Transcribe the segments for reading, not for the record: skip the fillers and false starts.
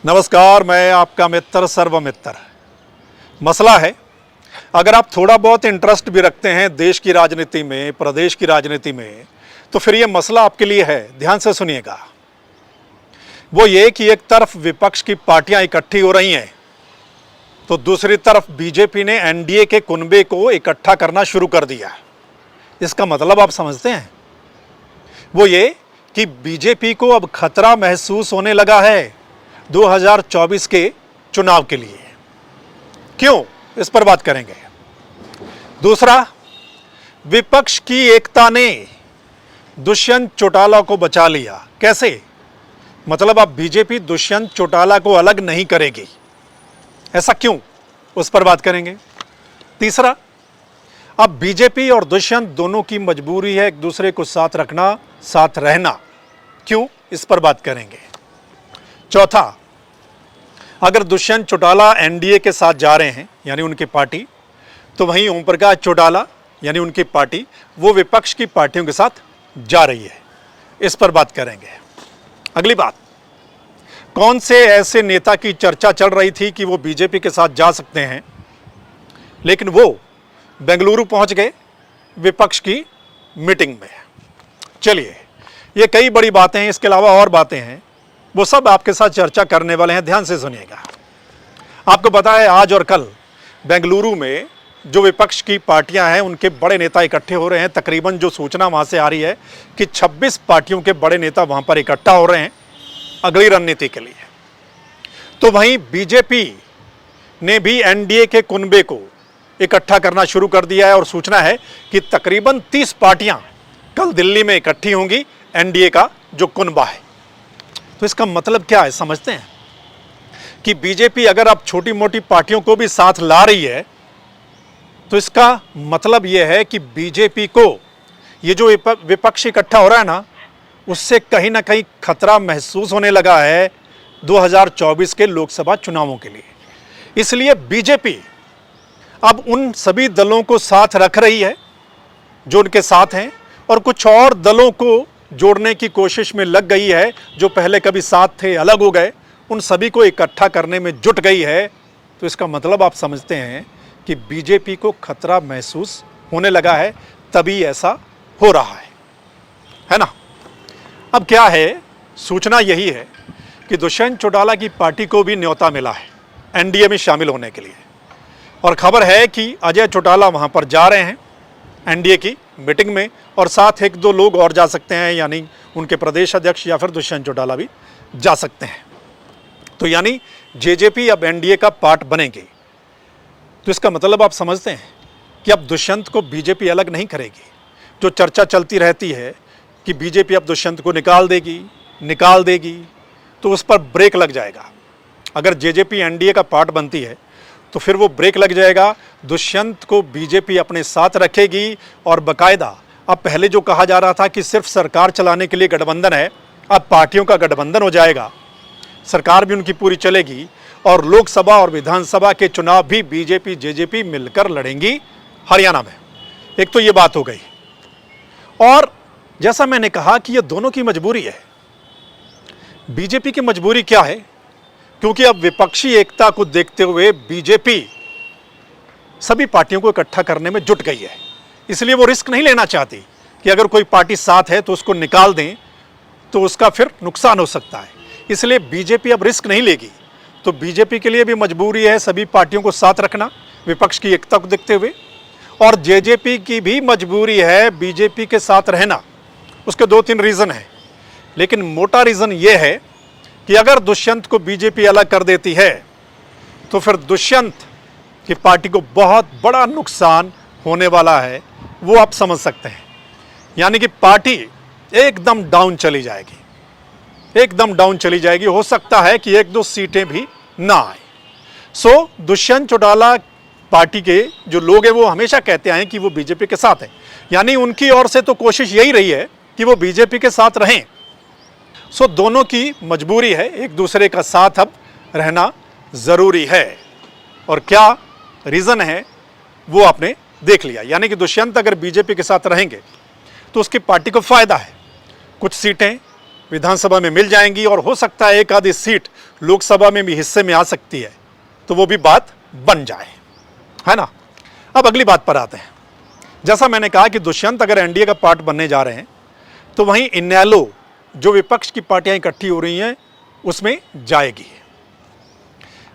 नमस्कार, मैं आपका मित्र सर्वमित्र। मसला है, अगर आप थोड़ा बहुत इंटरेस्ट भी रखते हैं देश की राजनीति में, प्रदेश की राजनीति में, तो फिर ये मसला आपके लिए है। ध्यान से सुनिएगा। वो ये कि एक तरफ विपक्ष की पार्टियां इकट्ठी हो रही हैं, तो दूसरी तरफ बीजेपी ने एनडीए के कुनबे को इकट्ठा करना शुरू कर दिया। इसका मतलब आप समझते हैं? वो ये कि बीजेपी को अब खतरा महसूस होने लगा है 2024 के चुनाव के लिए। क्यों, इस पर बात करेंगे। दूसरा, विपक्ष की एकता ने दुष्यंत चौटाला को बचा लिया। कैसे? मतलब अब बीजेपी दुष्यंत चौटाला को अलग नहीं करेगी। ऐसा क्यों, उस पर बात करेंगे। तीसरा, अब बीजेपी और दुष्यंत दोनों की मजबूरी है एक दूसरे को साथ रखना, साथ रहना। क्यों, इस पर बात करेंगे। चौथा, अगर दुष्यंत चौटाला एनडीए के साथ जा रहे हैं, यानी उनकी पार्टी, तो वहीं ओम प्रकाश चौटाला यानी उनकी पार्टी वो विपक्ष की पार्टियों के साथ जा रही है। इस पर बात करेंगे। अगली बात, कौन से ऐसे नेता की चर्चा चल रही थी कि वो बीजेपी के साथ जा सकते हैं, लेकिन वो बेंगलुरु पहुंच गए विपक्ष की मीटिंग में। चलिए, ये कई बड़ी बातें हैं, इसके अलावा और बातें हैं, वो सब आपके साथ चर्चा करने वाले हैं। ध्यान से सुनिएगा। आपको पता है, आज और कल बेंगलुरु में जो विपक्ष की पार्टियां हैं उनके बड़े नेता इकट्ठे हो रहे हैं। तकरीबन जो सूचना वहां से आ रही है कि 26 पार्टियों के बड़े नेता वहां पर इकट्ठा हो रहे हैं अगली रणनीति के लिए। तो वहीं बीजेपी ने भी एनडीए के कुनबे को इकट्ठा करना शुरू कर दिया है और सूचना है कि तकरीबन 30 पार्टियां कल दिल्ली में इकट्ठी होंगी एनडीए का जो कुनबा है। तो इसका मतलब क्या है, समझते हैं कि बीजेपी अगर अब छोटी मोटी पार्टियों को भी साथ ला रही है, तो इसका मतलब यह है कि बीजेपी को ये जो विपक्ष इकट्ठा हो रहा है ना, उससे कहीं ना कहीं खतरा महसूस होने लगा है 2024 के लोकसभा चुनावों के लिए। इसलिए बीजेपी अब उन सभी दलों को साथ रख रही है जो उनके साथ हैं, और कुछ और दलों को जोड़ने की कोशिश में लग गई है जो पहले कभी साथ थे, अलग हो गए, उन सभी को इकट्ठा करने में जुट गई है। तो इसका मतलब आप समझते हैं कि बीजेपी को खतरा महसूस होने लगा है, तभी ऐसा हो रहा है ना। अब क्या है, सूचना यही है कि दुष्यंत चौटाला की पार्टी को भी न्योता मिला है एनडीए में शामिल होने के लिए, और खबर है कि अजय चौटाला वहां पर जा रहे हैं एनडीए की मीटिंग में, और साथ एक दो लोग और जा सकते हैं, यानी उनके प्रदेश अध्यक्ष या फिर दुष्यंत चौटाला भी जा सकते हैं। तो यानी जेजेपी अब एनडीए का पार्ट बनेगी। तो इसका मतलब आप समझते हैं कि अब दुष्यंत को बीजेपी अलग नहीं करेगी। जो चर्चा चलती रहती है कि बीजेपी अब दुष्यंत को निकाल देगी, तो उस पर ब्रेक लग जाएगा। अगर जेजेपी एनडीए का पार्ट बनती है तो फिर वो ब्रेक लग जाएगा। दुष्यंत को बीजेपी अपने साथ रखेगी, और बाकायदा अब पहले जो कहा जा रहा था कि सिर्फ सरकार चलाने के लिए गठबंधन है, अब पार्टियों का गठबंधन हो जाएगा। सरकार भी उनकी पूरी चलेगी, और लोकसभा और विधानसभा के चुनाव भी बीजेपी जेजेपी मिलकर लड़ेंगी हरियाणा में। एक तो ये बात हो गई, और जैसा मैंने कहा कि ये दोनों की मजबूरी है। बीजेपी की मजबूरी क्या है? क्योंकि अब विपक्षी एकता को देखते हुए बीजेपी सभी पार्टियों को इकट्ठा करने में जुट गई है। इसलिए वो रिस्क नहीं लेना चाहती कि अगर कोई पार्टी साथ है तो उसको निकाल दें तो उसका फिर नुकसान हो सकता है। इसलिए बीजेपी अब रिस्क नहीं लेगी। तो बीजेपी के लिए भी मजबूरी है सभी पार्टियों को साथ रखना विपक्ष की एकता को देखते हुए, और जेजेपी की भी मजबूरी है बीजेपी के साथ रहना। उसके 2-3 रीज़न हैं, लेकिन मोटा रीज़न ये है कि अगर दुष्यंत को बीजेपी अलग कर देती है तो फिर दुष्यंत की पार्टी को बहुत बड़ा नुकसान होने वाला है। वो आप समझ सकते हैं, यानी कि पार्टी एकदम डाउन चली जाएगी, हो सकता है कि 1-2 सीटें भी ना आए। सो दुष्यंत चौटाला पार्टी के जो लोग हैं वो हमेशा कहते हैं कि वो बीजेपी के साथ हैं, यानी उनकी ओर से तो कोशिश यही रही है कि वो बीजेपी के साथ रहें। सो दोनों की मजबूरी है, एक दूसरे का साथ अब रहना ज़रूरी है। और क्या रीज़न है वो आपने देख लिया, यानी कि दुष्यंत अगर बीजेपी के साथ रहेंगे तो उसकी पार्टी को फ़ायदा है। कुछ सीटें विधानसभा में मिल जाएंगी और हो सकता है एक आधी सीट लोकसभा में भी हिस्से में आ सकती है तो वो भी बात बन जाए, है ना। अब अगली बात पर आते हैं। जैसा मैंने कहा कि दुष्यंत अगर एनडीए का पार्ट बनने जा रहे हैं तो वहीं इनेलो जो विपक्ष की पार्टियां इकट्ठी हो रही हैं उसमें जाएगी।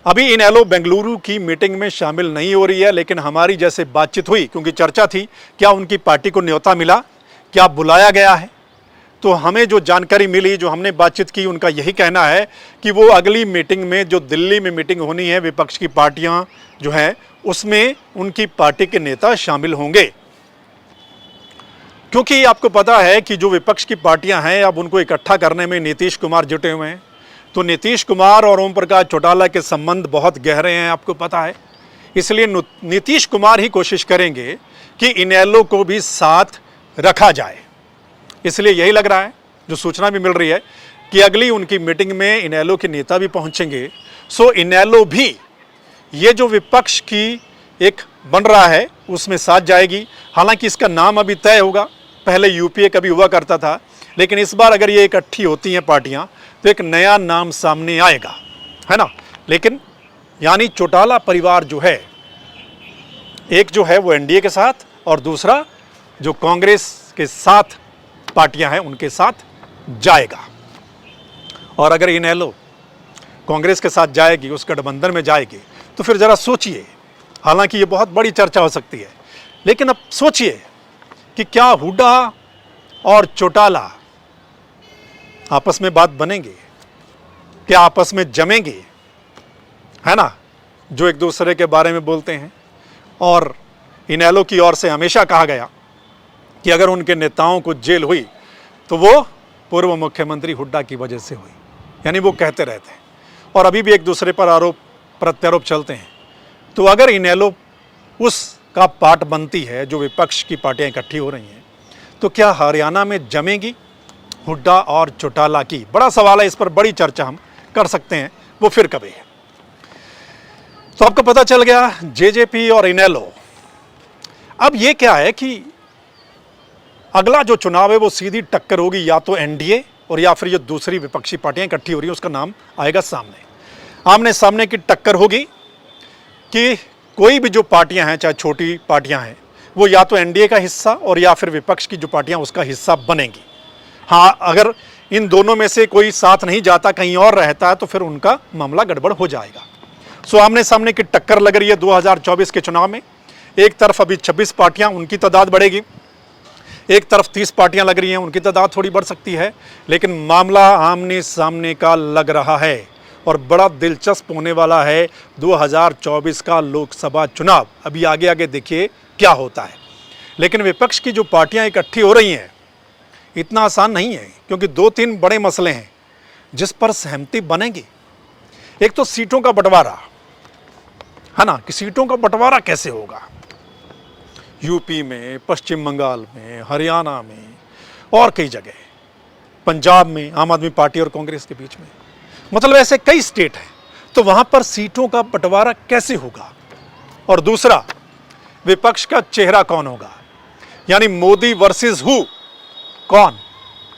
अभी इनेलो बेंगलुरु की मीटिंग में शामिल नहीं हो रही है, लेकिन हमारी जैसे बातचीत हुई, क्योंकि चर्चा थी क्या उनकी पार्टी को न्योता मिला, क्या बुलाया गया है, तो हमें जो जानकारी मिली, जो हमने बातचीत की, उनका यही कहना है कि वो अगली मीटिंग में जो दिल्ली में मीटिंग होनी है विपक्ष की पार्टियां जो हैं उसमें उनकी पार्टी के नेता शामिल होंगे। क्योंकि आपको पता है कि जो विपक्ष की पार्टियां हैं अब उनको इकट्ठा करने में नीतीश कुमार जुटे हुए हैं, तो नीतीश कुमार और ओम प्रकाश चौटाला के संबंध बहुत गहरे हैं, आपको पता है। इसलिए नीतीश कुमार ही कोशिश करेंगे कि इनेलो को भी साथ रखा जाए। इसलिए यही लग रहा है, जो सूचना भी मिल रही है कि अगली उनकी मीटिंग में इनेलो के नेता भी पहुंचेंगे। सो इनेलो भी ये जो विपक्ष की एक बन रहा है उसमें साथ जाएगी। हालांकि इसका नाम अभी तय होगा, पहले यूपीए कभी हुआ करता था, लेकिन इस बार अगर ये इकट्ठी होती हैं पार्टियां तो एक नया नाम सामने आएगा, है ना। लेकिन यानी चौटाला परिवार जो है, एक जो है वो एनडीए के साथ और दूसरा जो कांग्रेस के साथ पार्टियां हैं उनके साथ जाएगा। और अगर इनेलो कांग्रेस के साथ जाएगी, उस गठबंधन में जाएगी, तो फिर जरा सोचिए, हालांकि ये बहुत बड़ी चर्चा हो सकती है, लेकिन अब सोचिए कि क्या हुड्डा और चौटाला आपस में बात बनेंगे, क्या आपस में जमेंगे, है ना, जो एक दूसरे के बारे में बोलते हैं। और इनेलो की ओर से हमेशा कहा गया कि अगर उनके नेताओं को जेल हुई तो वो पूर्व मुख्यमंत्री हुड्डा की वजह से हुई, यानी वो कहते रहते हैं और अभी भी एक दूसरे पर आरोप प्रत्यारोप चलते हैं। तो अगर इनेलो उसका पार्ट बनती है जो विपक्ष की पार्टियां इकट्ठी हो रही हैं, तो क्या हरियाणा में जमेगी हुड्डा और चौटाला की? बड़ा सवाल है, इस पर बड़ी चर्चा हम कर सकते हैं, वो फिर कभी है। तो आपको पता चल गया जेजेपी और इनेलो। अब ये क्या है कि अगला जो चुनाव है वो सीधी टक्कर होगी, या तो एनडीए और या फिर ये दूसरी विपक्षी पार्टियां इकट्ठी हो रही हैं उसका नाम आएगा सामने। आमने सामने की टक्कर होगी कि कोई भी जो पार्टियां हैं, चाहे छोटी पार्टियां हैं, वो या तो एनडीए का हिस्सा और या फिर विपक्ष की जो पार्टियां उसका हिस्सा बनेंगी। हाँ, अगर इन दोनों में से कोई साथ नहीं जाता, कहीं और रहता है, तो फिर उनका मामला गड़बड़ हो जाएगा। सो आमने सामने की टक्कर लग रही है 2024 के चुनाव में। एक तरफ अभी 26 पार्टियां, उनकी तादाद बढ़ेगी, एक तरफ 30 पार्टियां लग रही हैं, उनकी तादाद थोड़ी बढ़ सकती है, लेकिन मामला आमने सामने का लग रहा है और बड़ा दिलचस्प होने वाला है 2024 का लोकसभा चुनाव। अभी आगे आगे देखिए क्या होता है। लेकिन विपक्ष की जो पार्टियां इकट्ठी हो रही हैं इतना आसान नहीं है, क्योंकि 2-3 बड़े मसले हैं जिस पर सहमति बनेगी। एक तो सीटों का बंटवारा, है ना, कि सीटों का बंटवारा कैसे होगा यूपी में, पश्चिम बंगाल में, हरियाणा में और कई जगह, पंजाब में आम आदमी पार्टी और कांग्रेस के बीच में, मतलब ऐसे कई स्टेट हैं, तो वहां पर सीटों का बंटवारा कैसे होगा। और दूसरा, विपक्ष का चेहरा कौन होगा, यानी मोदी वर्सेस हु, कौन,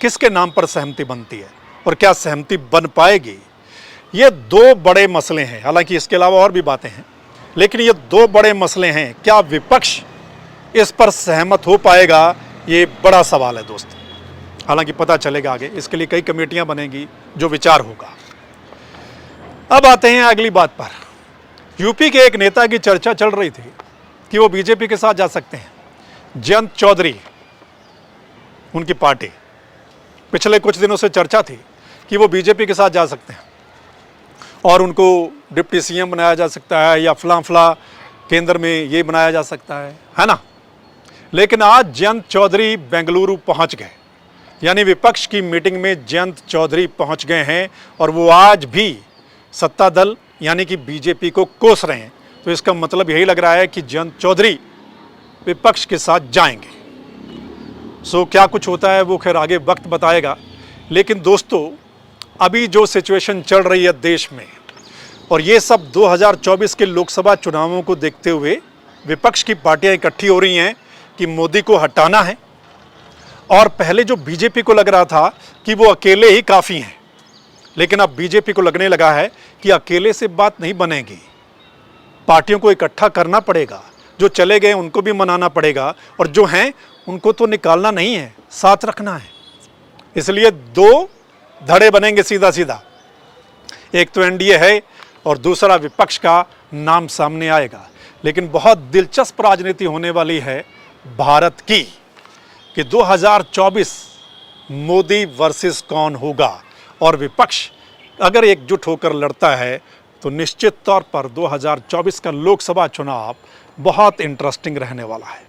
किसके नाम पर सहमति बनती है और क्या सहमति बन पाएगी। ये 2 बड़े मसले हैं। हालांकि इसके अलावा और भी बातें हैं, लेकिन ये 2 बड़े मसले हैं। क्या विपक्ष इस पर सहमत हो पाएगा, ये बड़ा सवाल है दोस्त। हालांकि पता चलेगा आगे, इसके लिए कई कमेटियां बनेगी, जो विचार होगा। अब आते हैं अगली बात पर। यूपी के एक नेता की चर्चा चल रही थी कि वो बीजेपी के साथ जा सकते हैं। जयंत चौधरी, उनकी पार्टी, पिछले कुछ दिनों से चर्चा थी कि वो बीजेपी के साथ जा सकते हैं और उनको डिप्टी सीएम बनाया जा सकता है या फला केंद्र में ये बनाया जा सकता है ना। लेकिन आज जयंत चौधरी बेंगलुरु पहुंच गए, यानी विपक्ष की मीटिंग में जयंत चौधरी पहुंच गए हैं और वो आज भी सत्ता दल यानी कि बीजेपी को कोस रहे हैं। तो इसका मतलब यही लग रहा है कि जयंत चौधरी विपक्ष के साथ जाएंगे। सो क्या कुछ होता है वो खैर आगे वक्त बताएगा। लेकिन दोस्तों, अभी जो सिचुएशन चल रही है देश में, और ये सब 2024 के लोकसभा चुनावों को देखते हुए विपक्ष की पार्टियां इकट्ठी हो रही हैं कि मोदी को हटाना है। और पहले जो बीजेपी को लग रहा था कि वो अकेले ही काफ़ी हैं, लेकिन अब बीजेपी को लगने लगा है कि अकेले से बात नहीं बनेगी, पार्टियों को इकट्ठा करना पड़ेगा, जो चले गए उनको भी मनाना पड़ेगा और जो हैं उनको तो निकालना नहीं है, साथ रखना है। इसलिए दो धड़े बनेंगे सीधा सीधा, एक तो एनडीए है और दूसरा विपक्ष का नाम सामने आएगा। लेकिन बहुत दिलचस्प राजनीति होने वाली है भारत की कि 2024 मोदी वर्सेस कौन होगा, और विपक्ष अगर एकजुट होकर लड़ता है तो निश्चित तौर पर 2024 का लोकसभा चुनाव बहुत इंटरेस्टिंग रहने वाला है।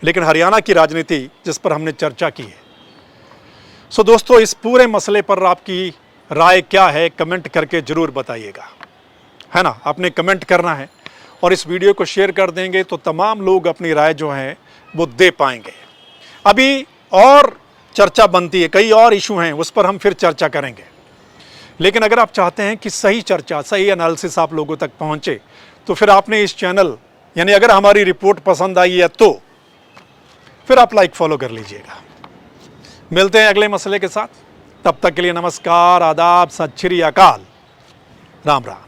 लेकिन हरियाणा की राजनीति जिस पर हमने चर्चा की है, सो दोस्तों इस पूरे मसले पर आपकी राय क्या है कमेंट करके ज़रूर बताइएगा, है ना। आपने कमेंट करना है और इस वीडियो को शेयर कर देंगे तो तमाम लोग अपनी राय जो है वो दे पाएंगे। अभी और चर्चा बनती है, कई और इशू हैं, उस पर हम फिर चर्चा करेंगे। लेकिन अगर आप चाहते हैं कि सही चर्चा, सही एनालिसिस आप लोगों तक पहुंचे, तो फिर आपने इस चैनल यानी अगर हमारी रिपोर्ट पसंद आई है तो फिर आप लाइक फॉलो कर लीजिएगा। मिलते हैं अगले मसले के साथ, तब तक के लिए नमस्कार, आदाब, सत श्री अकाल, राम राम।